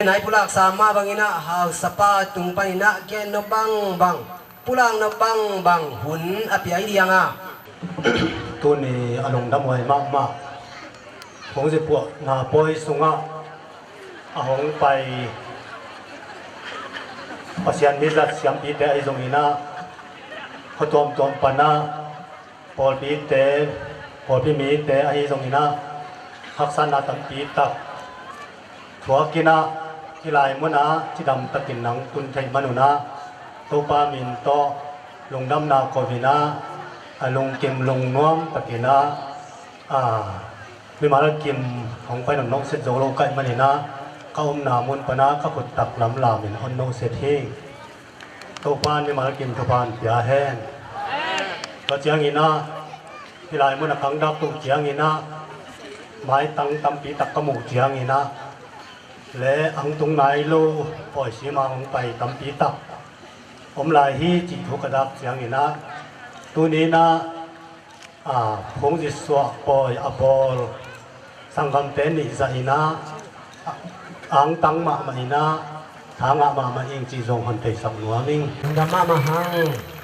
นายผู้ลักsama bangina hal sapatung panina ken no bang pulang no bang hun api ai dianga ตัวนี้อารมณ์ดำไว้มากผมจะพวกนาปอยสุงะอาหงไปอาเซียนมิจัดเสียมปีเตไอตรงนี้นะเขาตัวมปนาปอลปีเตปอลปีมีเตไอตรงนี้นะฮักษานาตัมปีตักทัวกินะที่ลายมุนะที่ดำตะกินหนังตุนไทยมนุนะตัวปามินโตลงดำนาโควินะลงเกมลงน้อมตะกินะมีมาแล้วกิมของไปน้องเสดโจโลไก่มานี่นะเขาอมนามุนปนะเขาขุดตักน้ำลามินอนโนเสดเฮงตัวปานมีมาแล้วกิมตัวปานเปียแห้งก็เจียงอีนะที่ลายมุนขังดับตุเจียงอีนะไม้ตั้งตำปีตักกระหมูเจียงอีนะและอังตรงไหนโลปล่อยสีมาของไปตำปีตักอมลายฮีจีทุกระดับเจียงอีนะตัวนี้นะพงจิสวะปอยอบอลสังคมเป็นอิสอินะอังตังมาอินะทางมาอิงจีจงหันไปสักหนัวมิง dama mahang